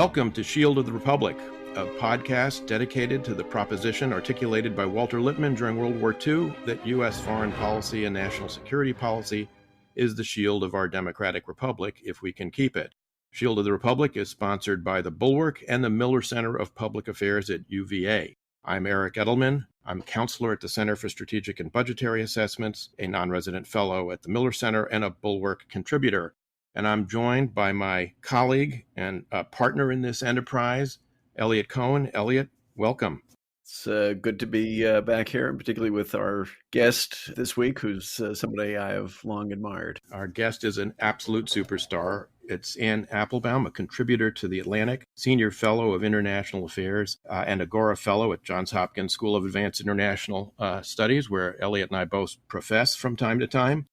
Welcome to Shield of the Republic, a podcast dedicated to the proposition articulated by Walter Lippmann during World War II that U.S. foreign policy and national security policy is the shield of our democratic republic if we can keep it. Shield of the Republic is sponsored by the Bulwark and the Miller Center of Public Affairs at UVA. I'm Eric Edelman. I'm counselor at the Center for Strategic and Budgetary Assessments, a non-resident fellow at the Miller Center, and a Bulwark contributor. And I'm joined by my colleague and partner in this enterprise, Eliot Cohen. Eliot, welcome. It's good to be back here, and particularly with our guest this week, who's somebody I have long admired. Our guest is an absolute superstar. It's Anne Applebaum, a contributor to The Atlantic, Senior Fellow of International Affairs, and Agora Fellow at Johns Hopkins School of Advanced International Studies, where Eliot and I both profess from time to time.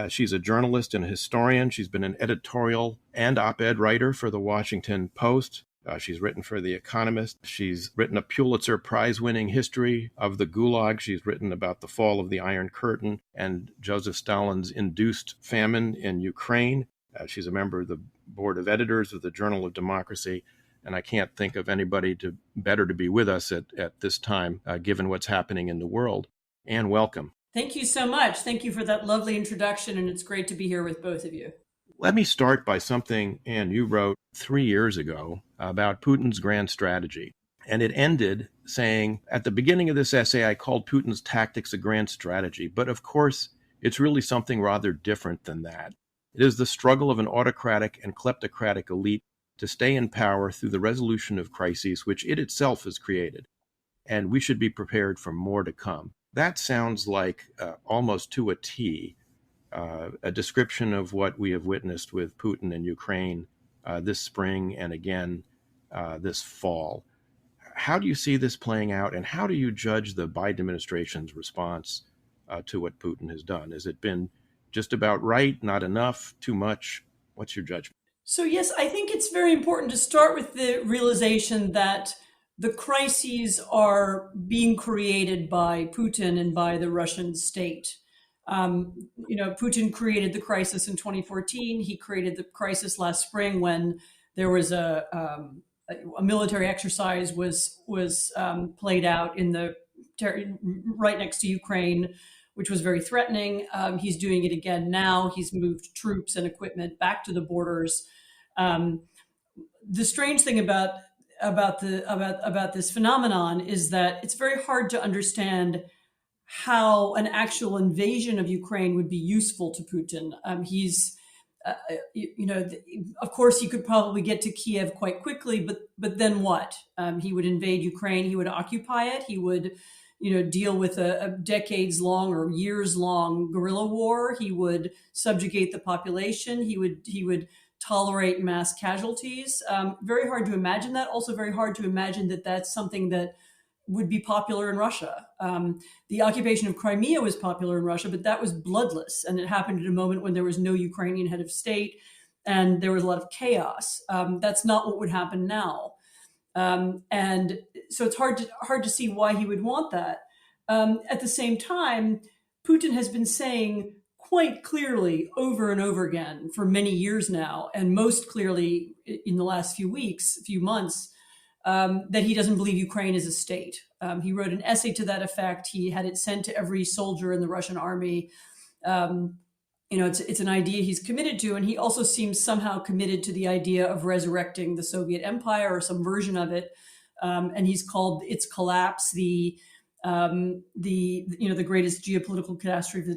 She's a journalist and a historian. She's been an editorial and op-ed writer for the Washington Post. She's written for The Economist. She's written a Pulitzer Prize-winning history of the Gulag. She's written about the fall of the Iron Curtain and Joseph Stalin's induced famine in Ukraine. She's a member of the board of editors of the Journal of Democracy. And I can't think of anybody better to be with us at this time, given what's happening in the world. Anne, welcome. Thank you so much. Thank you for that lovely introduction, and it's great to be here with both of you. Let me start by something, Anne, you wrote 3 years ago about Putin's grand strategy. And it ended saying, at the beginning of this essay, I called Putin's tactics a grand strategy. But of course, it's really something rather different than that. It is the struggle of an autocratic and kleptocratic elite to stay in power through the resolution of crises which it itself has created. And we should be prepared for more to come. That sounds like almost to a T, a description of what we have witnessed with Putin and Ukraine this spring and again this fall. How do you see this playing out, and how do you judge the Biden administration's response to what Putin has done? Has it been just about right, not enough, too much? What's your judgment? So yes, I think it's very important to start with the realization that the crises are being created by Putin and by the Russian state. Putin created the crisis in 2014. He created the crisis last spring when there was a military exercise was played out in the right next to Ukraine, which was very threatening. He's doing it again now. He's moved troops and equipment back to the borders. The strange thing about this phenomenon is that it's very hard to understand how an actual invasion of Ukraine would be useful to Putin. Of course, he could probably get to Kiev quite quickly, but then what? He would invade Ukraine. He would occupy it. He would, deal with a decades-long or years-long guerrilla war. He would subjugate the population. He would tolerate mass casualties. Very hard to imagine that. Also very hard to imagine that that's something that would be popular in Russia. The occupation of Crimea was popular in Russia, but that was bloodless. And it happened at a moment when there was no Ukrainian head of state and there was a lot of chaos. That's not what would happen now. And so it's hard to see why he would want that. At the same time, Putin has been saying quite clearly over and over again for many years now, and most clearly in the last few months, that he doesn't believe Ukraine is a state. He wrote an essay to that effect. He had it sent to every soldier in the Russian army. It's an idea he's committed to, and he also seems somehow committed to the idea of resurrecting the Soviet Empire or some version of it. And he's called its collapse the greatest geopolitical catastrophe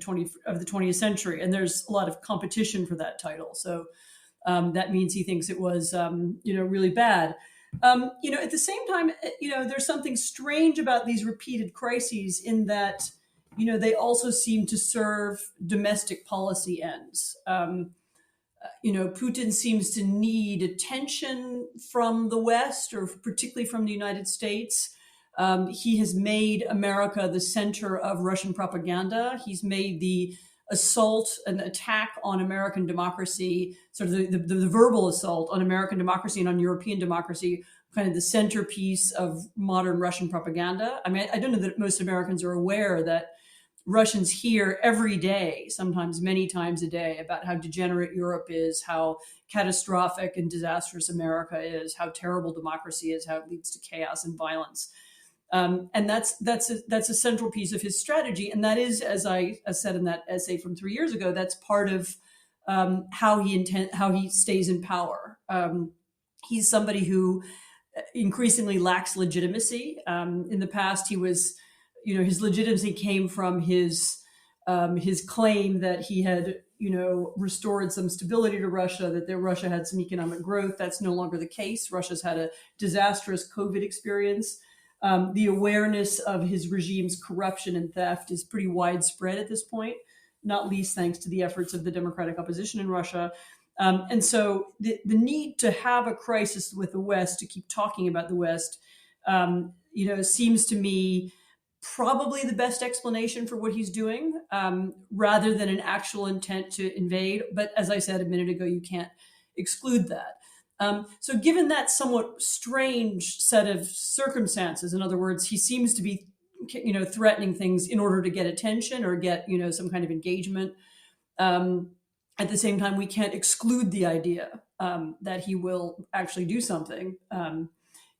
of the 20th century. And there's a lot of competition for that title. So that means he thinks it was, really bad. At the same time, there's something strange about these repeated crises in that, they also seem to serve domestic policy ends. Putin seems to need attention from the West, or particularly from the United States. He has made America the center of Russian propaganda. He's made the assault and attack on American democracy, sort of the verbal assault on American democracy and on European democracy, kind of the centerpiece of modern Russian propaganda. I mean, I don't know that most Americans are aware that Russians hear every day, sometimes many times a day, about how degenerate Europe is, how catastrophic and disastrous America is, how terrible democracy is, how it leads to chaos and violence. And that's a central piece of his strategy. And that is, as I said in that essay from 3 years ago, that's part of how he stays in power. He's somebody who increasingly lacks legitimacy. In the past, he was, his legitimacy came from his claim that he had, restored some stability to Russia, that Russia had some economic growth. That's no longer the case. Russia's had a disastrous COVID experience. The awareness of his regime's corruption and theft is pretty widespread at this point, not least thanks to the efforts of the democratic opposition in Russia. And so the need to have a crisis with the West, to keep talking about the West, seems to me probably the best explanation for what he's doing, rather than an actual intent to invade. But as I said a minute ago, you can't exclude that. So given that somewhat strange set of circumstances, in other words, he seems to be, threatening things in order to get attention or get, some kind of engagement. At the same time, we can't exclude the idea that he will actually do something,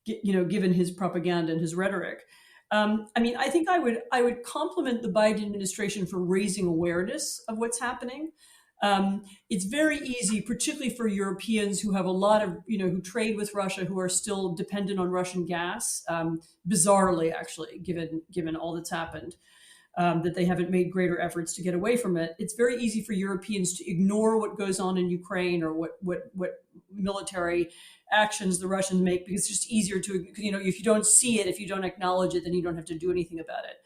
given his propaganda and his rhetoric. I think I would compliment the Biden administration for raising awareness of what's happening. It's very easy, particularly for Europeans who have a lot of, who trade with Russia, who are still dependent on Russian gas, bizarrely, actually, given all that's happened, that they haven't made greater efforts to get away from it. It's very easy for Europeans to ignore what goes on in Ukraine or what military actions the Russians make, because it's just easier to, if you don't see it, if you don't acknowledge it, then you don't have to do anything about it.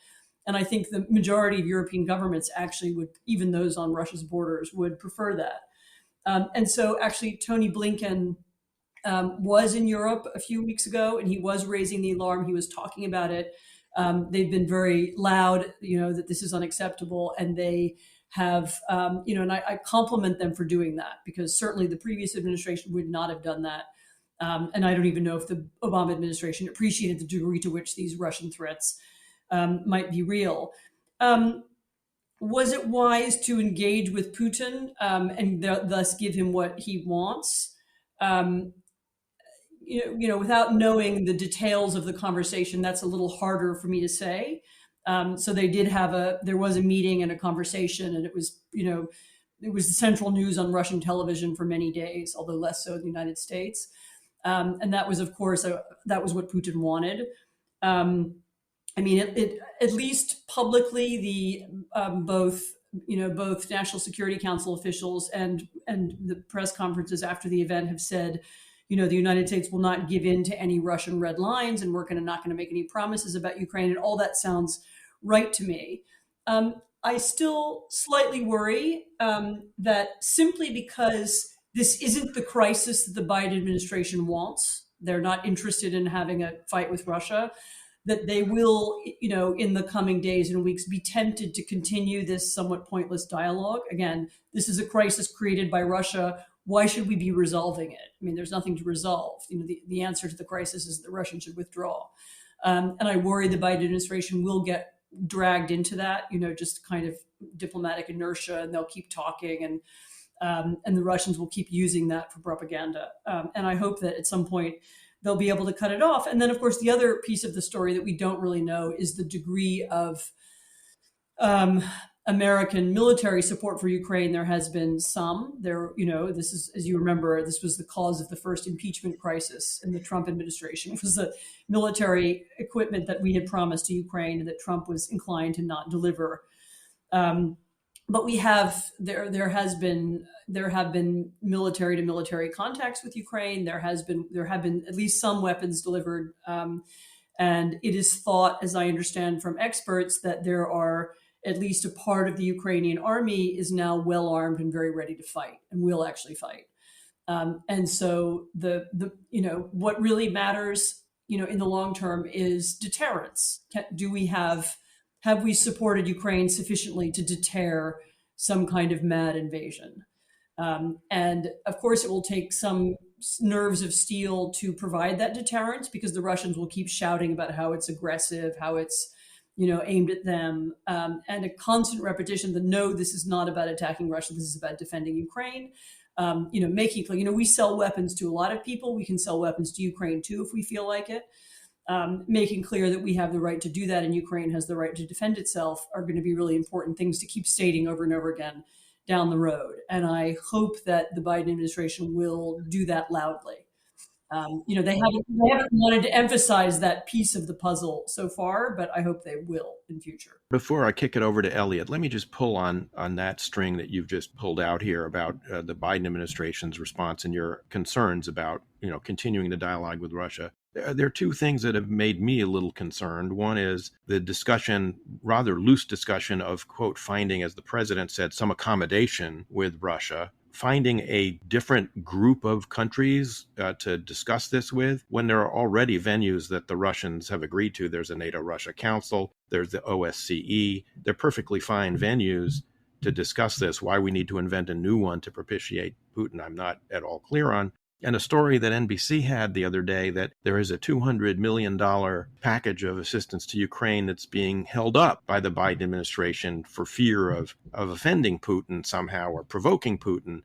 And I think the majority of European governments actually would, even those on Russia's borders, would prefer that. And so actually Tony Blinken was in Europe a few weeks ago, and he was raising the alarm. He was talking about it. They've been very loud, that this is unacceptable. And they have, and I compliment them for doing that, because certainly the previous administration would not have done that. And I don't even know if the Obama administration appreciated the degree to which these Russian threats might be real. Was it wise to engage with Putin and thus give him what he wants? Without knowing the details of the conversation, that's a little harder for me to say. So they did there was a meeting and a conversation, and it was, it was the central news on Russian television for many days, although less so in the United States. And that was, of course, that was what Putin wanted. At least publicly, the both National Security Council officials and the press conferences after the event have said, the United States will not give in to any Russian red lines, and we're not going to make any promises about Ukraine. And all that sounds right to me. I still slightly worry that simply because this isn't the crisis that the Biden administration wants, they're not interested in having a fight with Russia, that they will, in the coming days and weeks, be tempted to continue this somewhat pointless dialogue. Again, this is a crisis created by Russia. Why should we be resolving it? There's nothing to resolve. The answer to the crisis is that the Russians should withdraw. And I worry the Biden administration will get dragged into that, just kind of diplomatic inertia, and they'll keep talking, and the Russians will keep using that for propaganda. And I hope that at some point they'll be able to cut it off. And then, of course, the other piece of the story that we don't really know is the degree of American military support for Ukraine. There has been some. This is, as you remember, this was the cause of the first impeachment crisis in the Trump administration. It was the military equipment that we had promised to Ukraine and that Trump was inclined to not deliver. But there have been military to military contacts with Ukraine. There have been at least some weapons delivered, and it is thought, as I understand from experts, that there are at least a part of the Ukrainian army is now well armed and very ready to fight, and will actually fight. And so what really matters, in the long term is deterrence. Have we supported Ukraine sufficiently to deter some kind of mad invasion? And of course, it will take some nerves of steel to provide that deterrence, because the Russians will keep shouting about how it's aggressive, how it's, aimed at them, and a constant repetition that no, this is not about attacking Russia. This is about defending Ukraine. Making clear, we sell weapons to a lot of people. We can sell weapons to Ukraine too if we feel like it. Making clear that we have the right to do that and Ukraine has the right to defend itself are going to be really important things to keep stating over and over again down the road. And I hope that the Biden administration will do that loudly. They haven't wanted to emphasize that piece of the puzzle so far, but I hope they will in future. Before I kick it over to Eliot, let me just pull on that string that you've just pulled out here about the Biden administration's response and your concerns about, continuing the dialogue with Russia. There are two things that have made me a little concerned. One is the discussion, rather loose discussion of, quote, finding, as the president said, some accommodation with Russia, finding a different group of countries to discuss this with when there are already venues that the Russians have agreed to. There's a NATO-Russia Council, there's the OSCE. They're perfectly fine venues to discuss this. Why we need to invent a new one to propitiate Putin, I'm not at all clear on. And a story that NBC had the other day that there is a $200 million package of assistance to Ukraine that's being held up by the Biden administration for fear of offending Putin somehow or provoking Putin.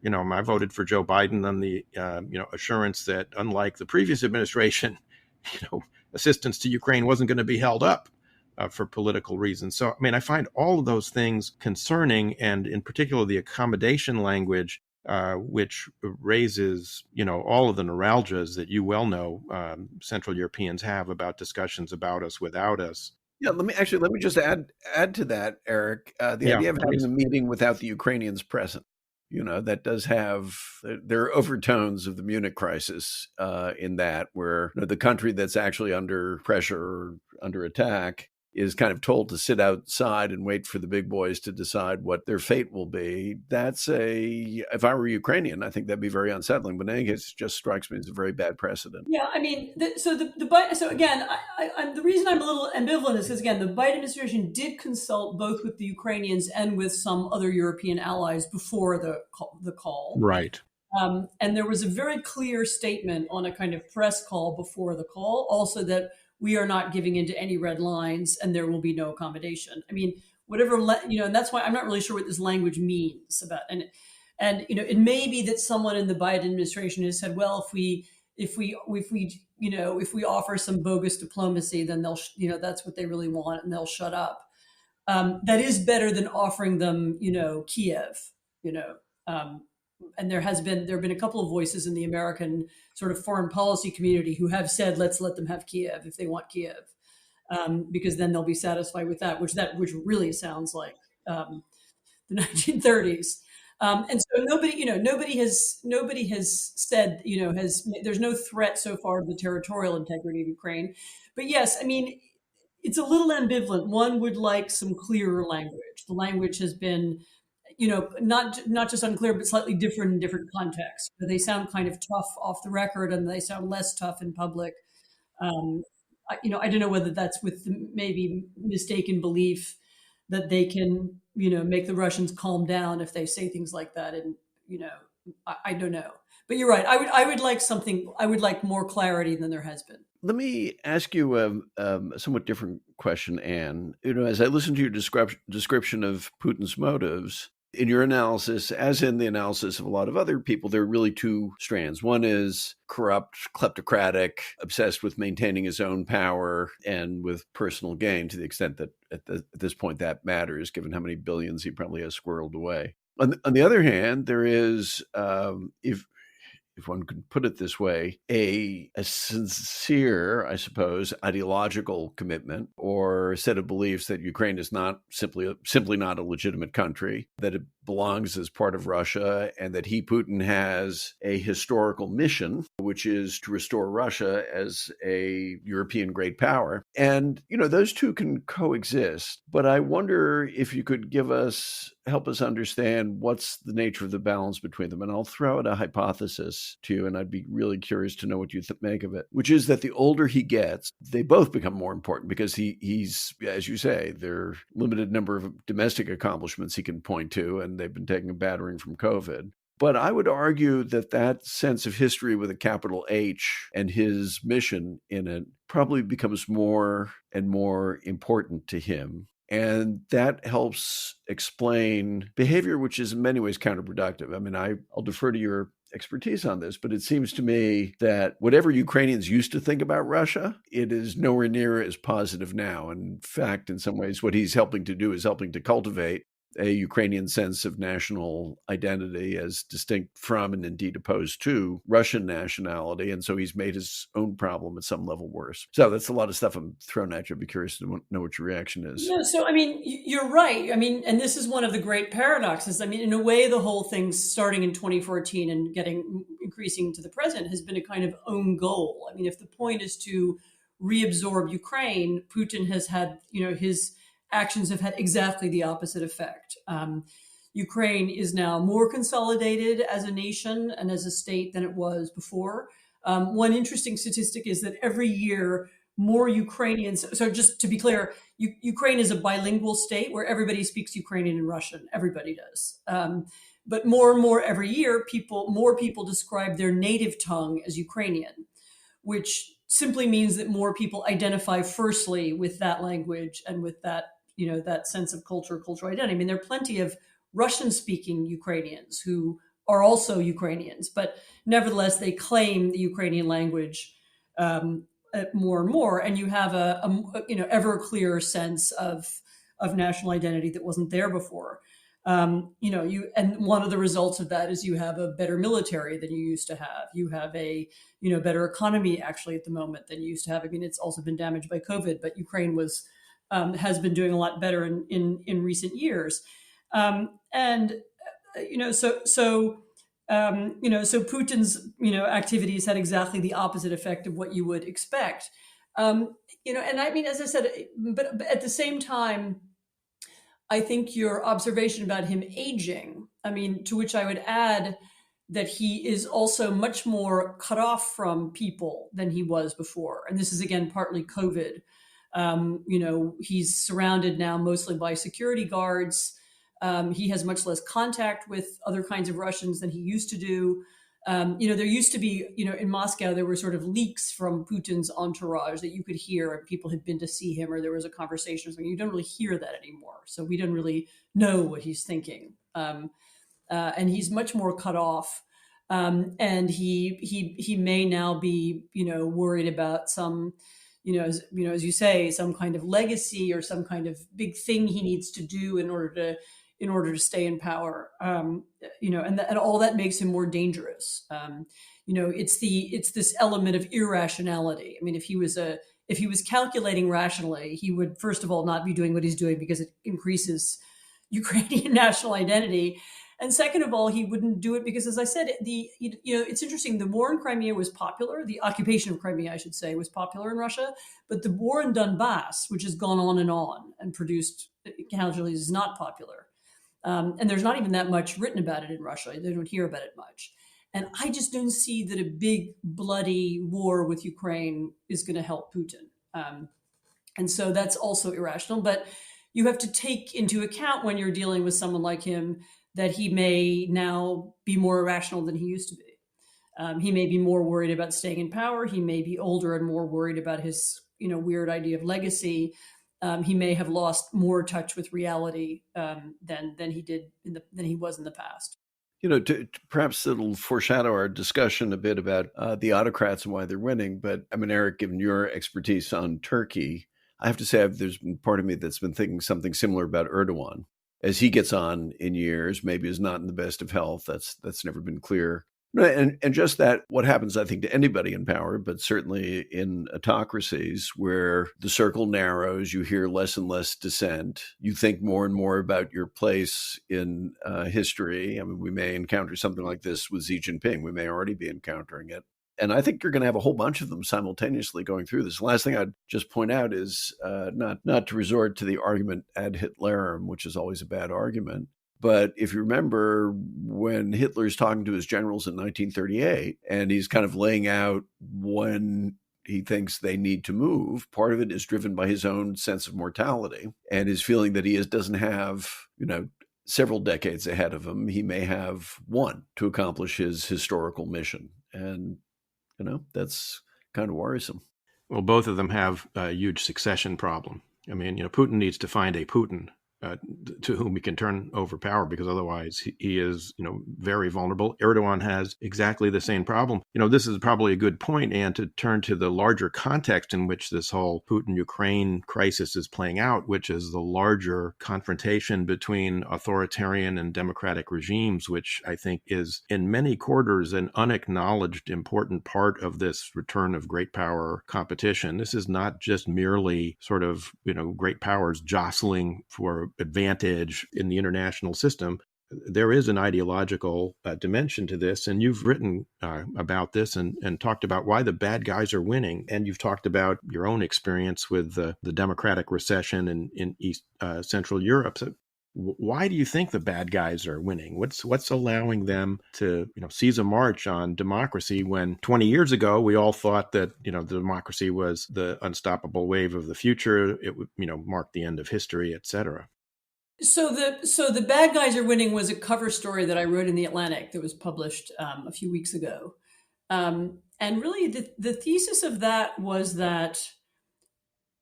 I voted for Joe Biden on the, assurance that unlike the previous administration, assistance to Ukraine wasn't going to be held up for political reasons. So, I find all of those things concerning, and in particular, the accommodation language, which raises, all of the neuralgias that you well know Central Europeans have about discussions about us, without us. Yeah, let me just add to that, Eric. The idea of having a meeting without the Ukrainians present, that does have, there are overtones of the Munich crisis in that, where the country that's actually under pressure or under attack is kind of told to sit outside and wait for the big boys to decide what their fate will be. If I were Ukrainian, I think that'd be very unsettling. But in any case, it just strikes me as a very bad precedent. Yeah, so again, the reason I'm a little ambivalent is because, again, the Biden administration did consult both with the Ukrainians and with some other European allies before the call. Right. And there was a very clear statement on a kind of press call before the call, also that we are not giving into any red lines and there will be no accommodation. Whatever, and that's why I'm not really sure what this language means about, and it may be that someone in the Biden administration has said, well, if we offer some bogus diplomacy, then they'll, that's what they really want and they'll shut up. That is better than offering them, Kiev, and there have been a couple of voices in the American sort of foreign policy community who have said, let's let them have Kiev if they want Kiev, because then they'll be satisfied with that, which really sounds like the 1930s. And so nobody has said, there's no threat so far to the territorial integrity of Ukraine. But yes, it's a little ambivalent. One would like some clearer language. The language has been, not just unclear, but slightly different in different contexts. They sound kind of tough off the record, and they sound less tough in public. I don't know whether that's with maybe mistaken belief that they can, make the Russians calm down if they say things like that. And, I don't know. But you're right. I would like more clarity than there has been. Let me ask you a somewhat different question, Anne. As I listen to your description of Putin's motives, in your analysis, as in the analysis of a lot of other people, there are really two strands. One is corrupt, kleptocratic, obsessed with maintaining his own power and with personal gain, to the extent that at this point that matters, given how many billions he probably has squirreled away. On the other hand, there is, if one could put it this way, a sincere, I suppose, ideological commitment or set of beliefs that Ukraine is not simply not a legitimate country, that it belongs as part of Russia, and that Putin has a historical mission, which is to restore Russia as a European great power. And, those two can coexist. But I wonder if you could help us understand what's the nature of the balance between them. And I'll throw out a hypothesis to you, and I'd be really curious to know what you make of it, which is that the older he gets, they both become more important because he's, as you say, there are limited number of domestic accomplishments he can point to, and they've been taking a battering from COVID. But I would argue that that sense of history with a capital H and his mission in it probably becomes more and more important to him. And that helps explain behavior, which is in many ways counterproductive. I mean, I'll defer to your expertise on this, but it seems to me that whatever Ukrainians used to think about Russia, it is nowhere near as positive now. In fact, in some ways, what he's helping to do is helping to cultivate a Ukrainian sense of national identity as distinct from and indeed opposed to Russian nationality. And so he's made his own problem at some level worse. So that's a lot of stuff I'm throwing at you. I'd be curious to know what your reaction is. No, so I mean, you're right. I mean, and this is one of the great paradoxes. I mean, in a way, the whole thing starting in 2014 and increasing to the present has been a kind of own goal. I mean, if the point is to reabsorb Ukraine, Putin has had, his actions have had exactly the opposite effect. Ukraine is now more consolidated as a nation and as a state than it was before. One interesting statistic is that every year, more Ukrainians, so just to be clear, Ukraine is a bilingual state where everybody speaks Ukrainian and Russian. Everybody does. But more and more every year, more people describe their native tongue as Ukrainian, which simply means that more people identify firstly with that language and with that, that sense of cultural identity. I mean, there are plenty of Russian-speaking Ukrainians who are also Ukrainians, but nevertheless, they claim the Ukrainian language more and more, and you have a ever clearer sense of national identity that wasn't there before. And one of the results of that is you have a better military than you used to have. You have a better economy actually at the moment than you used to have. I mean, it's also been damaged by COVID, but Ukraine has been doing a lot better in recent years. So Putin's, activities had exactly the opposite effect of what you would expect. And I mean, as I said, but at the same time, I think your observation about him aging, I mean, to which I would add that he is also much more cut off from people than he was before. And this is, again, partly COVID. He's surrounded now mostly by security guards. He has much less contact with other kinds of Russians than he used to do. There used to be, in Moscow, there were sort of leaks from Putin's entourage that you could hear, and people had been to see him, or there was a conversation or something. You don't really hear that anymore. So we don't really know what he's thinking. And he's much more cut off. And he may now be, worried about some, as you say, some kind of legacy or some kind of big thing he needs to do in order to stay in power, and all that makes him more dangerous. It's this element of irrationality. I mean, if he was calculating rationally, he would first of all not be doing what he's doing because it increases Ukrainian national identity, and second of all, he wouldn't do it because, as I said, it's interesting. The war in Crimea was popular. The occupation of Crimea, I should say, was popular in Russia, but the war in Donbass, which has gone on and produced casualties, is not popular. And there's not even that much written about it in Russia. They don't hear about it much. And I just don't see that a big, bloody war with Ukraine is going to help Putin. And so that's also irrational. But you have to take into account when you're dealing with someone like him that he may now be more irrational than he used to be. He may be more worried about staying in power. He may be older and more worried about his, weird idea of legacy. He may have lost more touch with reality than he was in the past. Perhaps it'll foreshadow our discussion a bit about the autocrats and why they're winning. But I mean, Eric, given your expertise on Turkey, I have to say there's been part of me that's been thinking something similar about Erdogan. As he gets on in years, maybe is not in the best of health. That's never been clear. And just that, what happens, I think, to anybody in power, but certainly in autocracies where the circle narrows, you hear less and less dissent. You think more and more about your place in history. I mean, we may encounter something like this with Xi Jinping. We may already be encountering it. And I think you're going to have a whole bunch of them simultaneously going through this. The last thing I'd just point out is not to resort to the argument ad Hitlerum, which is always a bad argument. But if you remember when Hitler's talking to his generals in 1938, and he's kind of laying out when he thinks they need to move, part of it is driven by his own sense of mortality and his feeling that he doesn't have, several decades ahead of him. He may have one to accomplish his historical mission. And, that's kind of worrisome. Well, both of them have a huge succession problem. I mean, Putin needs to find a Putin to whom he can turn over power, because otherwise he is, very vulnerable. Erdogan has exactly the same problem. This is probably a good point, Anne, to turn to the larger context in which this whole Putin-Ukraine crisis is playing out, which is the larger confrontation between authoritarian and democratic regimes, which I think is in many quarters an unacknowledged important part of this return of great power competition. This is not just merely sort of, great powers jostling for advantage in the international system. There is an ideological dimension to this, and you've written about this and talked about why the bad guys are winning, and you've talked about your own experience with the democratic recession in East Central Europe. So why do you think the bad guys are winning? What's allowing them to seize a march on democracy when 20 years ago we all thought that democracy was the unstoppable wave of the future? It would mark the end of history, etc. So the bad guys are winning was a cover story that I wrote in The Atlantic that was published a few weeks ago. And really the thesis of that was that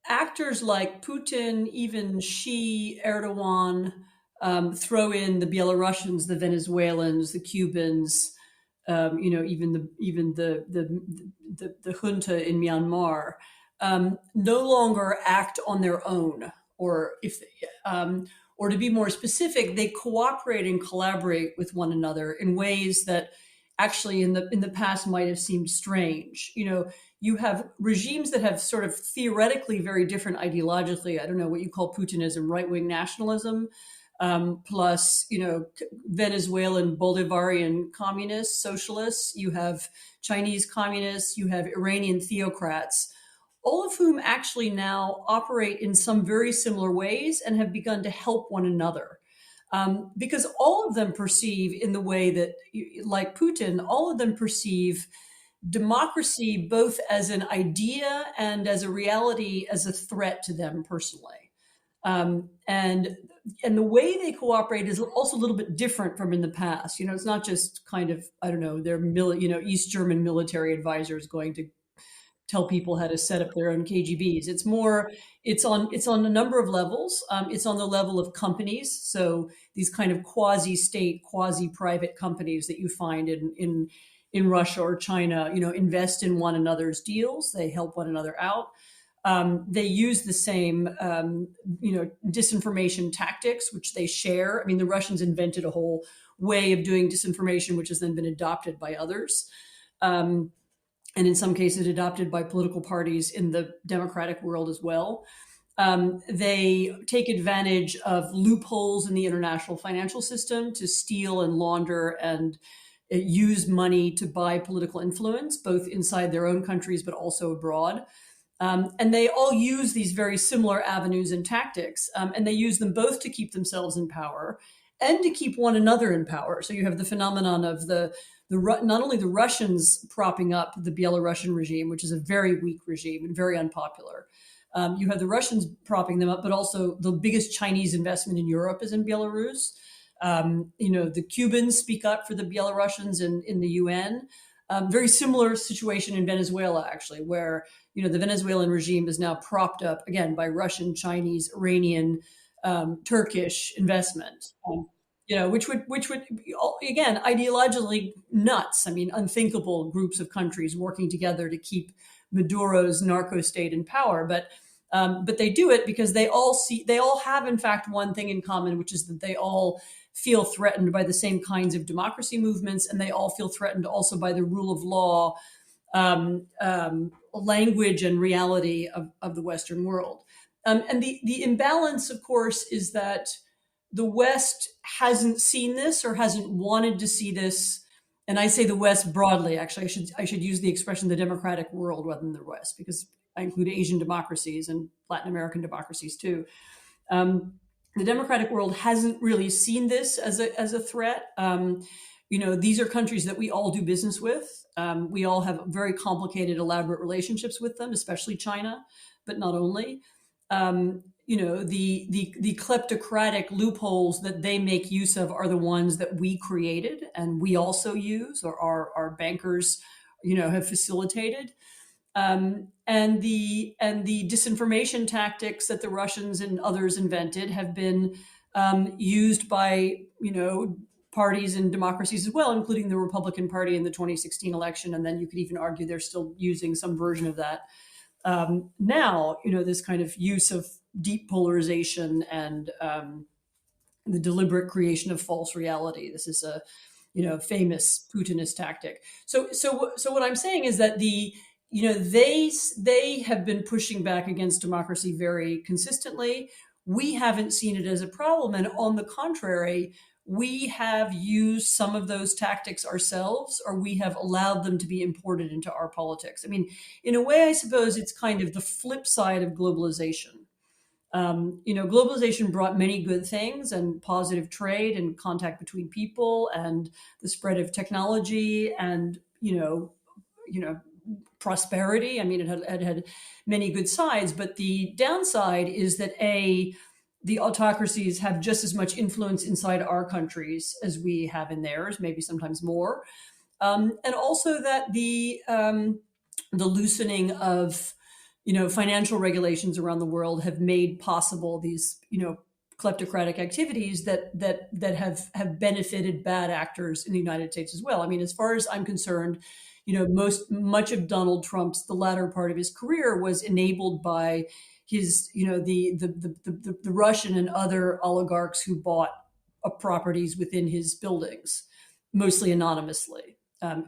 actors like Putin, even Xi, Erdogan, throw in the Belarusians, the Venezuelans, the Cubans, even the junta in Myanmar, no longer act on their own, or to be more specific, they cooperate and collaborate with one another in ways that actually in the past might have seemed strange. You have regimes that have sort of theoretically very different ideologically. I don't know what you call Putinism, right-wing nationalism, plus, Venezuelan Bolivarian communists, socialists. You have Chinese communists. You have Iranian theocrats, all of whom actually now operate in some very similar ways and have begun to help one another. Because all of them perceive in the way that, like Putin, all of them perceive democracy both as an idea and as a reality, as a threat to them personally. And the way they cooperate is also a little bit different from in the past. It's not just kind of, I don't know, they're East German military advisors going to tell people how to set up their own KGBs. It's on a number of levels. It's on the level of companies. So these kind of quasi-state, quasi-private companies that you find in Russia or China, invest in one another's deals. They help one another out. They use the same, disinformation tactics, which they share. I mean, the Russians invented a whole way of doing disinformation, which has then been adopted by others. And in some cases adopted by political parties in the democratic world as well. They take advantage of loopholes in the international financial system to steal and launder and use money to buy political influence, both inside their own countries, but also abroad. And they all use these very similar avenues and tactics, and they use them both to keep themselves in power and to keep one another in power. So you have the phenomenon of not only the Russians propping up the Belarusian regime, which is a very weak regime and very unpopular. You have the Russians propping them up, but also the biggest Chinese investment in Europe is in Belarus. The Cubans speak up for the Belarusians in the UN. Very similar situation in Venezuela, actually, where the Venezuelan regime is now propped up again by Russian, Chinese, Iranian, Turkish investment. Which would again ideologically nuts. I mean, unthinkable groups of countries working together to keep Maduro's narco state in power. But they do it because they all have in fact one thing in common, which is that they all feel threatened by the same kinds of democracy movements, and they all feel threatened also by the rule of law, language, and reality of the Western world. And the imbalance, of course, is that the West hasn't seen this or hasn't wanted to see this. And I say the West broadly, actually, I should use the expression the democratic world rather than the West, because I include Asian democracies and Latin American democracies too. The democratic world hasn't really seen this as a threat. These are countries that we all do business with. We all have very complicated, elaborate relationships with them, especially China, but not only. the kleptocratic loopholes that they make use of are the ones that we created and we also use, or our bankers, have facilitated. And the disinformation tactics that the Russians and others invented have been used by parties and democracies as well, including the Republican Party in the 2016 election. And then you could even argue they're still using some version of that now. This kind of use of deep polarization and the deliberate creation of false reality. This is a famous Putinist tactic. So what I'm saying is that they have been pushing back against democracy very consistently. We haven't seen it as a problem, and on the contrary, we have used some of those tactics ourselves, or we have allowed them to be imported into our politics. I mean, in a way, I suppose it's kind of the flip side of globalization. Globalization brought many good things and positive trade and contact between people and the spread of technology and prosperity. I mean, it had many good sides, but the downside is that the autocracies have just as much influence inside our countries as we have in theirs, maybe sometimes more, and also that the loosening of financial regulations around the world have made possible these kleptocratic activities that have benefited bad actors in the United States as well. I mean, as far as I'm concerned, much of Donald Trump's the latter part of his career was enabled by his the Russian and other oligarchs who bought properties within his buildings, mostly anonymously.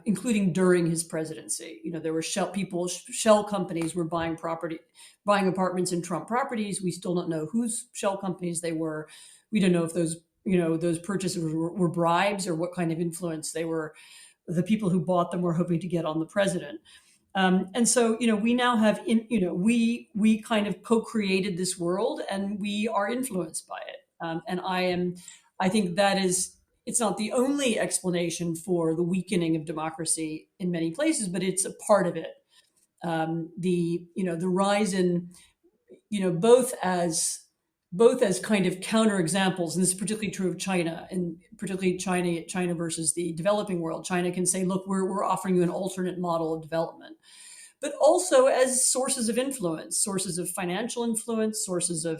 Including during his presidency. There were shell companies were buying apartments in Trump properties. We still don't know whose shell companies they were. We don't know if those purchases were bribes or what kind of influence they were. The people who bought them were hoping to get on the president. And so, we now have, we kind of co-created this world and we are influenced by it. And I think it's not the only explanation for the weakening of democracy in many places, but it's a part of it. The rise in, both as kind of counterexamples, and this is particularly true of China, and particularly China versus the developing world. China can say, look, we're offering you an alternate model of development, but also as sources of influence, sources of financial influence, sources of,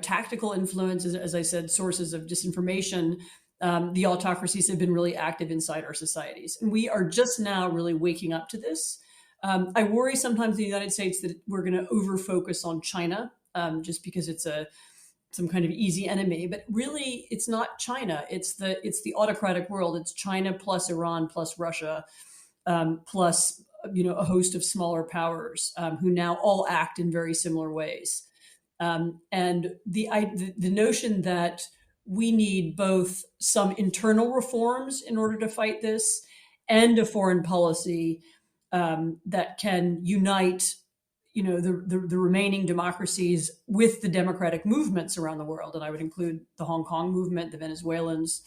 tactical influence, as I said, sources of disinformation. The autocracies have been really active inside our societies. And we are just now really waking up to this. I worry sometimes in the United States that we're going to over-focus on China just because it's some kind of easy enemy. But really, it's not China. It's the autocratic world. It's China plus Iran plus Russia plus a host of smaller powers who now all act in very similar ways. And the notion that we need both some internal reforms in order to fight this and a foreign policy that can unite, the remaining democracies with the democratic movements around the world. And I would include the Hong Kong movement, the Venezuelans,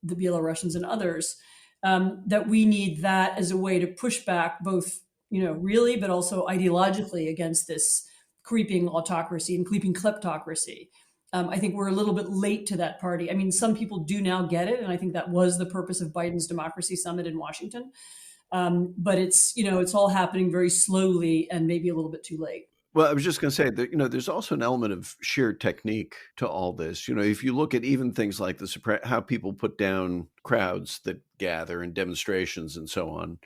the Belarusians, and others, that we need that as a way to push back both, really, but also ideologically against this creeping autocracy and creeping kleptocracy. I think we're a little bit late to that party. I mean, some people do now get it, and I think that was the purpose of Biden's Democracy Summit in Washington. But it's all happening very slowly and maybe a little bit too late. Well, I was just going to say that, there's also an element of sheer technique to all this. If you look at even things like how people put down crowds that gather in demonstrations and so on,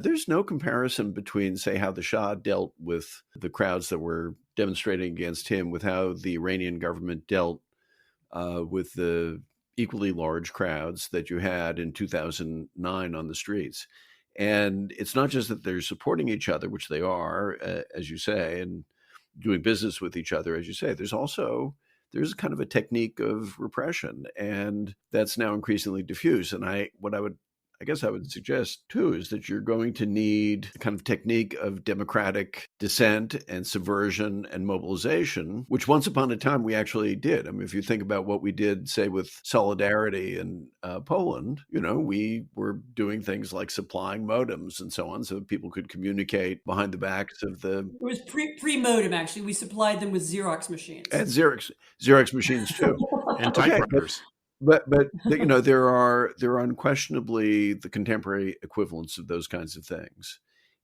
there's no comparison between, say, how the Shah dealt with the crowds that were demonstrating against him with how the Iranian government dealt with the equally large crowds that you had in 2009 on the streets. And it's not just that they're supporting each other, which they are, as you say, and doing business with each other, as you say. There's kind of a technique of repression, and that's now increasingly diffused. And what I would I guess I would suggest, too, is that you're going to need a kind of technique of democratic dissent and subversion and mobilization, which once upon a time we actually did. I mean, if you think about what we did, say, with Solidarity in Poland, we were doing things like supplying modems and so on so that people could communicate behind the backs of the... It was pre-modem, actually. We supplied them with Xerox machines. And Xerox machines, too. And typewriters. But there are unquestionably the contemporary equivalents of those kinds of things,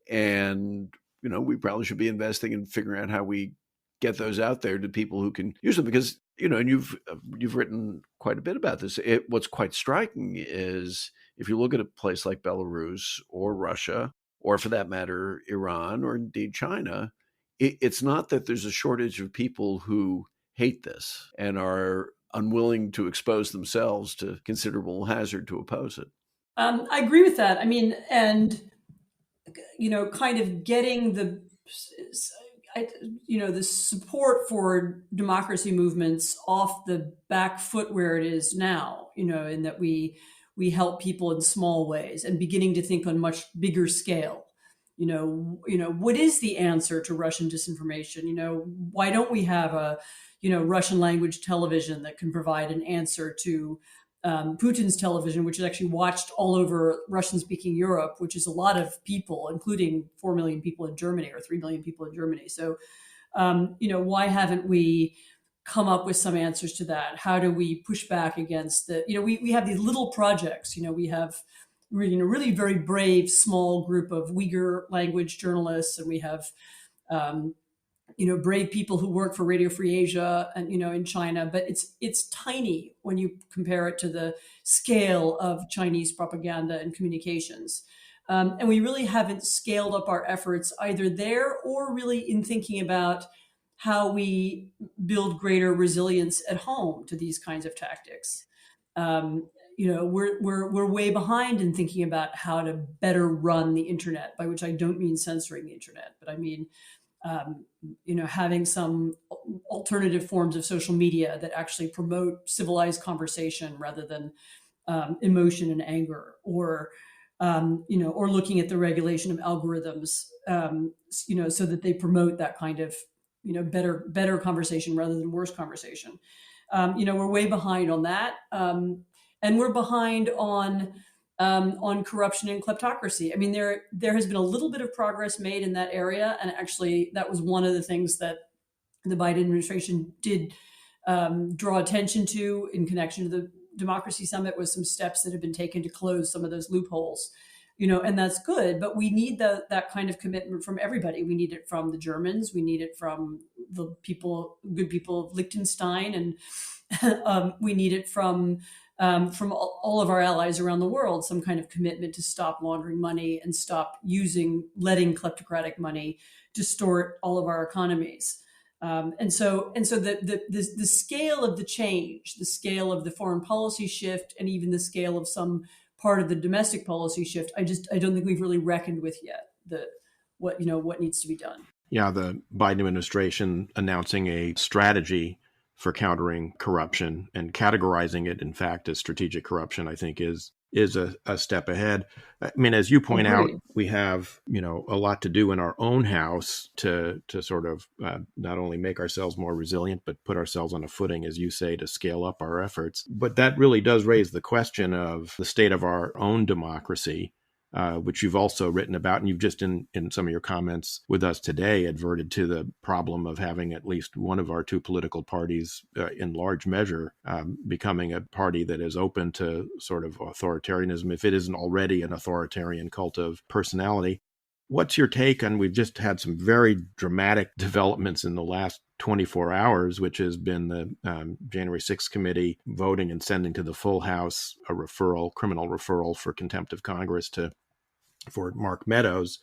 and we probably should be investing in figuring out how we get those out there to people who can use them, because and you've written quite a bit about this. What's quite striking is if you look at a place like Belarus or Russia, or for that matter Iran, or indeed China, it's not that there's a shortage of people who hate this and are unwilling to expose themselves to considerable hazard to oppose it. I agree with that. I mean, and kind of getting the support for democracy movements off the back foot where it is now. In that we help people in small ways and beginning to think on much bigger scale. What is the answer to Russian disinformation? Why don't we have a Russian language television that can provide an answer to Putin's television, which is actually watched all over Russian-speaking Europe, which is a lot of people, including 4 million people in Germany or 3 million people in Germany. So, why haven't we come up with some answers to that? How do we push back against we have these little projects. We have really very brave small group of Uyghur language journalists, and we have brave people who work for Radio Free Asia and, in China, but it's tiny when you compare it to the scale of Chinese propaganda and communications. And we really haven't scaled up our efforts either there or really in thinking about how we build greater resilience at home to these kinds of tactics. We're way behind in thinking about how to better run the internet, by which I don't mean censoring the internet, but I mean having some alternative forms of social media that actually promote civilized conversation rather than emotion and anger, or looking at the regulation of algorithms, so that they promote that kind of, better conversation rather than worse conversation. We're way behind on that. And we're behind on corruption and kleptocracy. I mean, there has been a little bit of progress made in that area, and actually, that was one of the things that the Biden administration did draw attention to in connection to the Democracy Summit, was some steps that have been taken to close some of those loopholes. And that's good, but we need that kind of commitment from everybody. We need it from the Germans, we need it from the good people of Liechtenstein, and we need it from all of our allies around the world, some kind of commitment to stop laundering money and stop letting kleptocratic money distort all of our economies. And so the scale of the change, the scale of the foreign policy shift, and even the scale of some part of the domestic policy shift, I don't think we've really reckoned with yet what needs to be done. Yeah, the Biden administration announcing a strategy for countering corruption and categorizing it, in fact, as strategic corruption, I think is a step ahead. I mean, as you point out, we have, a lot to do in our own house to sort of not only make ourselves more resilient, but put ourselves on a footing, as you say, to scale up our efforts. But that really does raise the question of the state of our own democracy, which you've also written about, and you've just in some of your comments with us today adverted to the problem of having at least one of our two political parties in large measure becoming a party that is open to sort of authoritarianism, if it isn't already an authoritarian cult of personality. What's your take on, we've just had some very dramatic developments in the last 24 hours, which has been the January 6th committee voting and sending to the full House a criminal referral for contempt of Congress for Mark Meadows.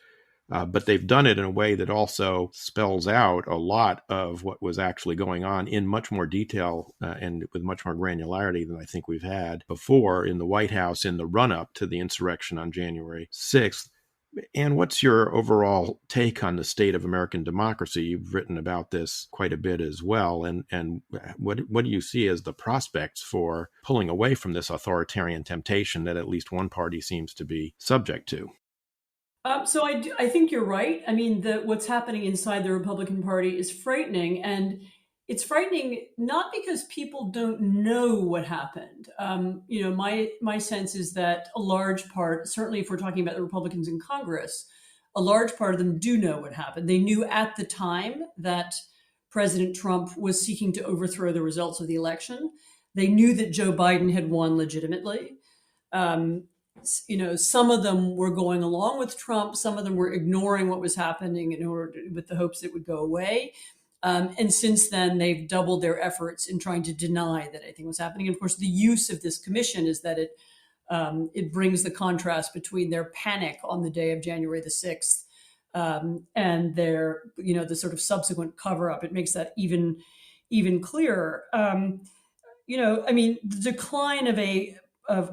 But they've done it in a way that also spells out a lot of what was actually going on in much more detail and with much more granularity than I think we've had before in the White House in the run-up to the insurrection on January 6th. And what's your overall take on the state of American democracy? You've written about this quite a bit as well. And what do you see as the prospects for pulling away from this authoritarian temptation that at least one party seems to be subject to? I think you're right. I mean, what's happening inside the Republican Party is frightening. And it's frightening not because people don't know what happened. My sense is that a large part, certainly if we're talking about the Republicans in Congress, a large part of them do know what happened. They knew at the time that President Trump was seeking to overthrow the results of the election. They knew that Joe Biden had won legitimately. Some of them were going along with Trump. Some of them were ignoring what was happening with the hopes it would go away. And since then, they've doubled their efforts in trying to deny that anything was happening. And of course, the use of this commission is that it brings the contrast between their panic on the day of January the 6th and their, the sort of subsequent cover up. It makes that even clearer. The decline of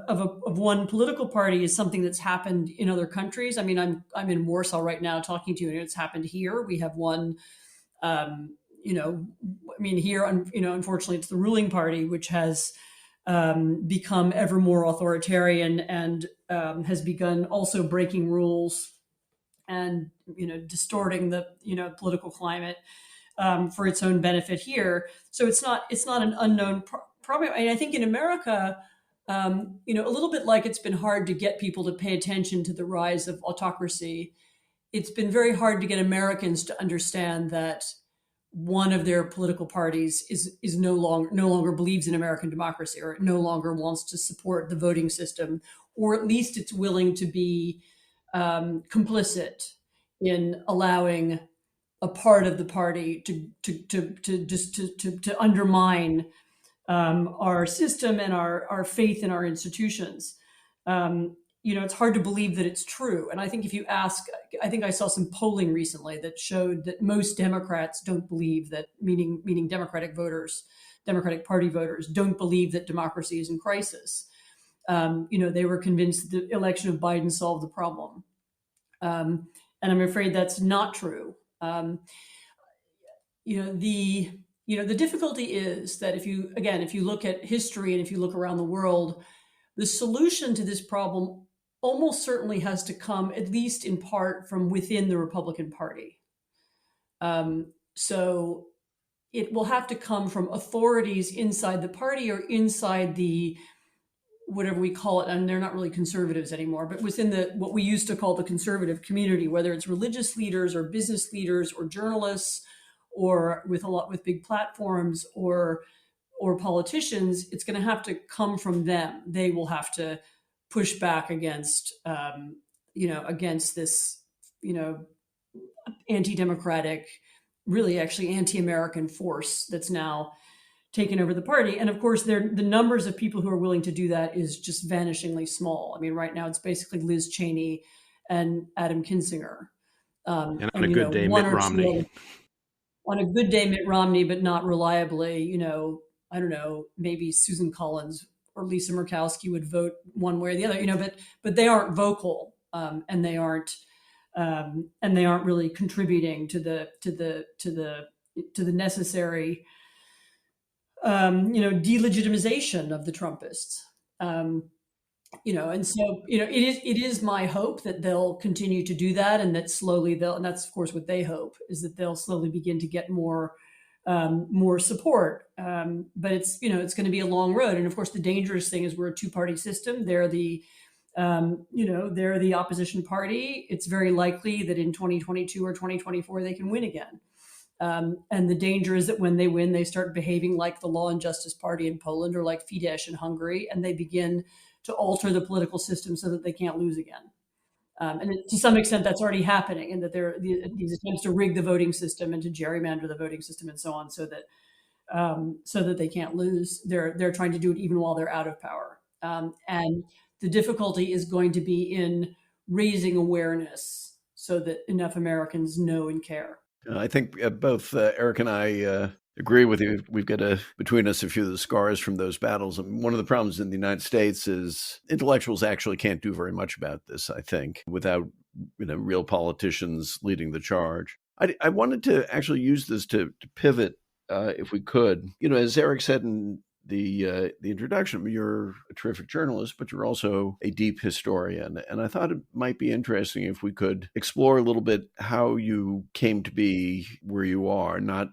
one political party is something that's happened in other countries. I mean, I'm in Warsaw right now talking to you, and it's happened here. We have one. Here, unfortunately, it's the ruling party, which has become ever more authoritarian and has begun also breaking rules and, distorting the, political climate for its own benefit here. So it's not an unknown problem. And I think in America, a little bit like it's been hard to get people to pay attention to the rise of autocracy, it's been very hard to get Americans to understand that one of their political parties is no longer believes in American democracy, or no longer wants to support the voting system, or at least it's willing to be complicit in allowing a part of the party to undermine our system and our faith in our institutions. It's hard to believe that it's true. And I think if you ask, I think I saw some polling recently that showed that most Democrats don't believe that, meaning Democratic Party voters don't believe that democracy is in crisis. They were convinced the election of Biden solved the problem. And I'm afraid that's not true. The difficulty is that if you look at history and if you look around the world, the solution to this problem almost certainly has to come, at least in part, from within the Republican Party. So it will have to come from authorities inside the party or inside the, whatever we call it, and they're not really conservatives anymore, but within what we used to call the conservative community, whether it's religious leaders or business leaders or journalists or with big platforms or politicians. It's going to have to come from them. They will have to push back against this, anti-democratic, really actually anti-American force that's now taken over the party. And of course, the numbers of people who are willing to do that is just vanishingly small. I mean, right now it's basically Liz Cheney and Adam Kinzinger. And on a good day, Mitt Romney. On a good day, Mitt Romney, but not reliably, I don't know, maybe Susan Collins or Lisa Murkowski would vote one way or the other, but they aren't vocal, and they aren't really contributing to the necessary, delegitimization of the Trumpists. And so, it is my hope that they'll continue to do that, and that slowly and that's of course what they hope, is that they'll slowly begin to get more support. But it's going to be a long road. And of course, the dangerous thing is we're a two-party system. They're the opposition party. It's very likely that in 2022 or 2024, they can win again. And the danger is that when they win, they start behaving like the Law and Justice Party in Poland or like Fidesz in Hungary, and they begin to alter the political system so that they can't lose again. And to some extent, that's already happening, and that there are these attempts to rig the voting system and to gerrymander the voting system and so on, so that they can't lose. They're trying to do it even while they're out of power. And the difficulty is going to be in raising awareness so that enough Americans know and care. I think both Eric and I agree with you. We've got between us a few of the scars from those battles. And one of the problems in the United States is intellectuals actually can't do very much about this, I think, without real politicians leading the charge. I wanted to actually use this to pivot, if we could. As Eric said in the introduction, you're a terrific journalist, but you're also a deep historian. And I thought it might be interesting if we could explore a little bit how you came to be where you are, not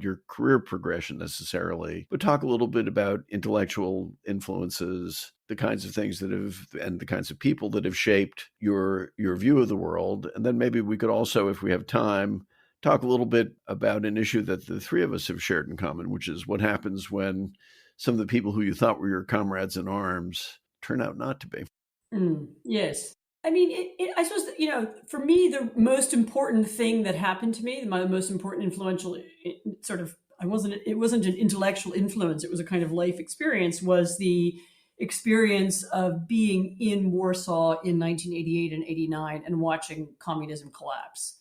your career progression necessarily, but talk a little bit about intellectual influences, the kinds of things and the kinds of people that have shaped your view of the world. And then maybe we could also, if we have time, talk a little bit about an issue that the three of us have shared in common, which is what happens when some of the people who you thought were your comrades in arms turn out not to be. Yes. I mean, I suppose, for me, the most important thing that happened to me, my most important influential it wasn't an intellectual influence, it was a kind of life experience, was the experience of being in Warsaw in 1988 and 89 and watching communism collapse.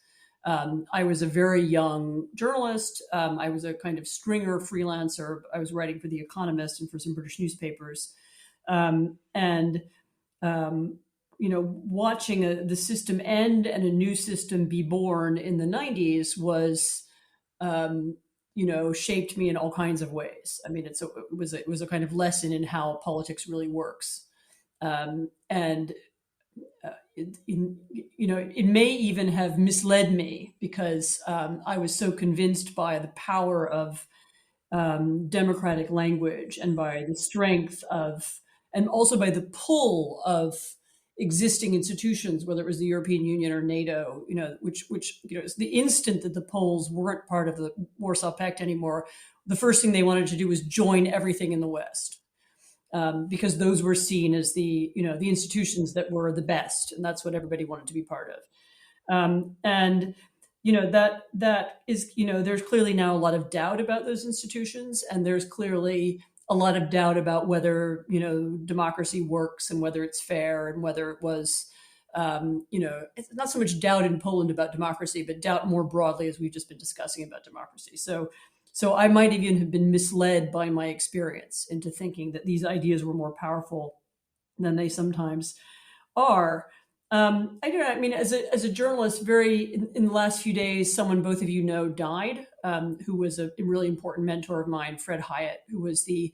I was a very young journalist. I was a kind of stringer freelancer. I was writing for The Economist and for some British newspapers. Watching the system end and a new system be born in the 90s was, shaped me in all kinds of ways. I mean, it was a kind of lesson in how politics really works. It may even have misled me because I was so convinced by the power of democratic language and by the strength of, and also by the pull of existing institutions, whether it was the European Union or NATO, which the instant that the Poles weren't part of the Warsaw Pact anymore, the first thing they wanted to do was join everything in the West. Because those were seen as the institutions that were the best, and that's what everybody wanted to be part of. That is, there's clearly now a lot of doubt about those institutions, and there's clearly a lot of doubt about whether democracy works and whether it's fair and whether it was, it's not so much doubt in Poland about democracy, but doubt more broadly, as we've just been discussing, about democracy. So I might even have been misled by my experience into thinking that these ideas were more powerful than they sometimes are. I don't know. I mean, as a journalist, in the last few days, someone both of you know died, who was a really important mentor of mine, Fred Hyatt, who was the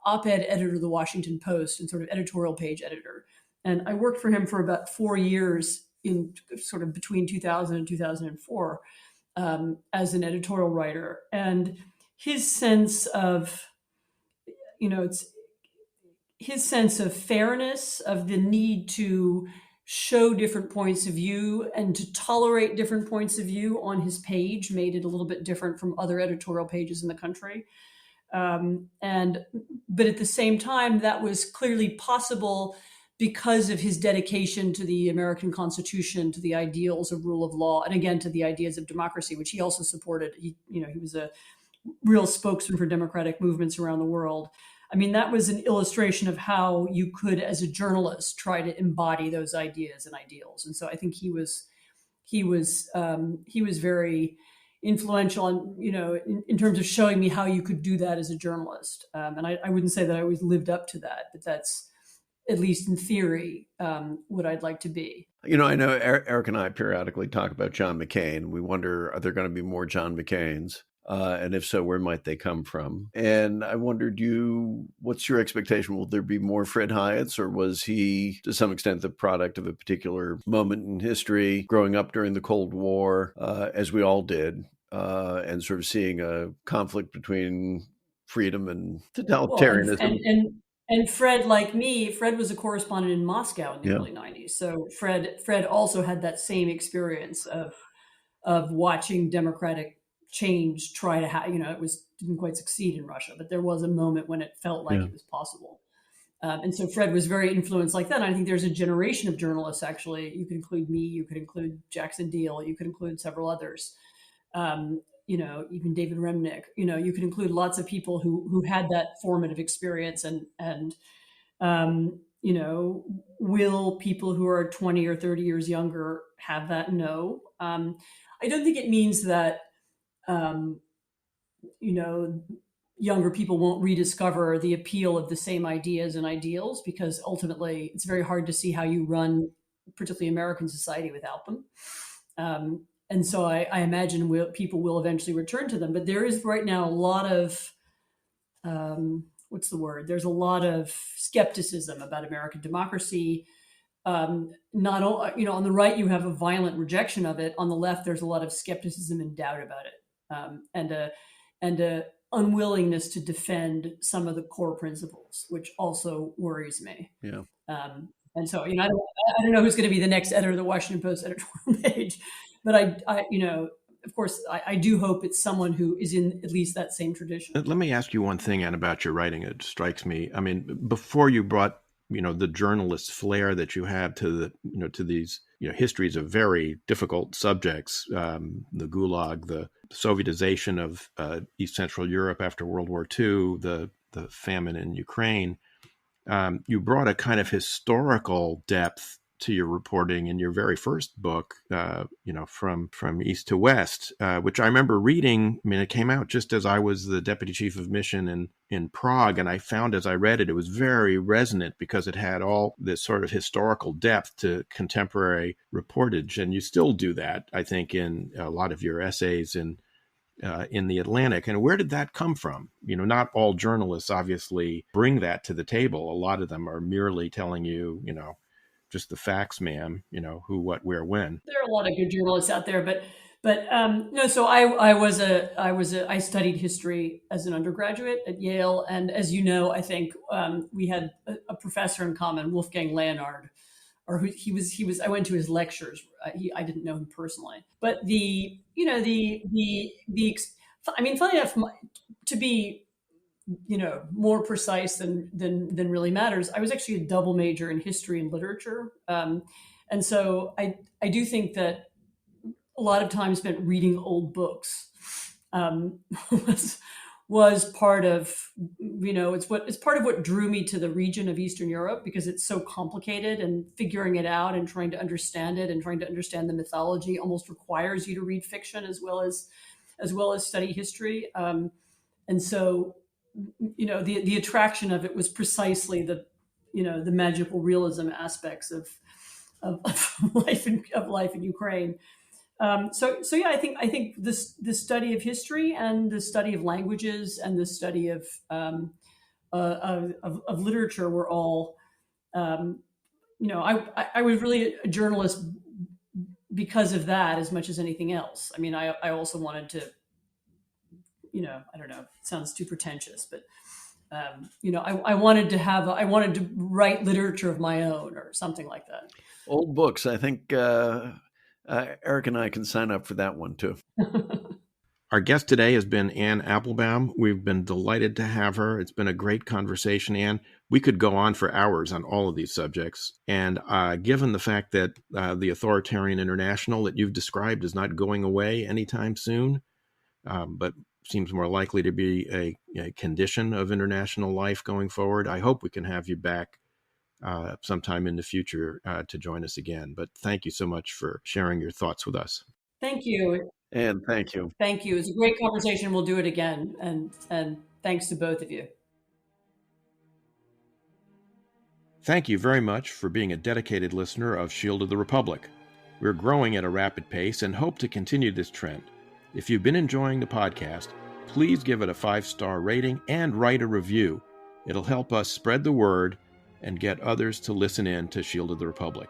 op-ed editor of the Washington Post and sort of editorial page editor. And I worked for him for about 4 years in sort of between 2000 and 2004 as an editorial writer. And his sense of, his sense of fairness, of the need to show different points of view and to tolerate different points of view on his page made it a little bit different from other editorial pages in the country. But at the same time, that was clearly possible because of his dedication to the American Constitution, to the ideals of rule of law, and again, to the ideas of democracy, which he also supported. He was a real spokesman for democratic movements around the world. I mean, that was an illustration of how you could, as a journalist, try to embody those ideas and ideals. And so I think he was very influential in terms of showing me how you could do that as a journalist. And I wouldn't say that I always lived up to that, but that's, at least in theory, what I'd like to be. I know Eric and I periodically talk about John McCain. We wonder, are there going to be more John McCains? And if so, where might they come from? And I wondered, what's your expectation? Will there be more Fred Hyatts, or was he, to some extent, the product of a particular moment in history, growing up during the Cold War, as we all did, and sort of seeing a conflict between freedom and totalitarianism? And Fred, like me, Fred was a correspondent in Moscow in the early 90s. So Fred also had that same experience of watching democratic change try to didn't quite succeed in Russia, but there was a moment when it felt like it was possible. And so Fred was very influenced like that. And I think there's a generation of journalists, actually. You could include me, you could include Jackson Deal, you could include several others. Even David Remnick, you could include lots of people who had that formative experience and will people who are 20 or 30 years younger have that? No. I don't think it means that, younger people won't rediscover the appeal of the same ideas and ideals, because ultimately it's very hard to see how you run particularly American society, without them. And so I imagine people will eventually return to them. But there is right now a lot of, what's the word? There's a lot of skepticism about American democracy. Not all, on the right, you have a violent rejection of it. On the left, there's a lot of skepticism and doubt about it, and a unwillingness to defend some of the core principles, which also worries me. Yeah. And so, I don't know who's going to be the next editor of the Washington Post editorial page, but I of course, I do hope it's someone who is in at least that same tradition. Let me ask you one thing, Anne, about your writing. It strikes me. I mean, before you brought, the journalist flair that you have to to these, histories of very difficult subjects, the Gulag, the Sovietization of East Central Europe after World War II, the famine in Ukraine. You brought a kind of historical depth to your reporting in your very first book, from East to West, which I remember reading. I mean, it came out just as I was the deputy chief of mission in Prague, and I found as I read it, it was very resonant because it had all this sort of historical depth to contemporary reportage, and you still do that, I think, in a lot of your essays in the Atlantic. And where did that come from? Not all journalists obviously bring that to the table. A lot of them are merely telling you, just the facts, ma'am, who, what, where, when. There are a lot of good journalists out there, but no. So I studied history as an undergraduate at Yale, and as you know, I think we had a professor in common, Wolfgang Leonhard, or he was. I went to his lectures. I didn't know him personally, but I mean, funny enough, to be more precise than really matters, I was actually a double major in history and literature, and so I do think that a lot of time spent reading old books was part of it's part of what drew me to the region of Eastern Europe, because it's so complicated, and figuring it out and trying to understand it and trying to understand the mythology almost requires you to read fiction as well as study history, and so the attraction of it was precisely the magical realism aspects of life in Ukraine. So yeah, I think this study of history and the study of languages and the study of literature were all, I was really a journalist because of that as much as anything else. I mean, I also wanted to, I don't know, it sounds too pretentious, but I wanted to write literature of my own or something like that. Old books. I think Eric and I can sign up for that one too. Our guest today has been Anne Applebaum. We've been delighted to have her. It's been a great conversation, Anne. We could go on for hours on all of these subjects. And given the fact that the authoritarian international that you've described is not going away anytime soon, but seems more likely to be a condition of international life going forward, I hope we can have you back sometime in the future to join us again. But thank you so much for sharing your thoughts with us. Thank you. And thank you. Thank you. It's a great conversation. We'll do it again. And thanks to both of you. Thank you very much for being a dedicated listener of Shield of the Republic. We're growing at a rapid pace and hope to continue this trend. If you've been enjoying the podcast, please give it a 5-star rating and write a review. It'll help us spread the word and get others to listen in to Shield of the Republic.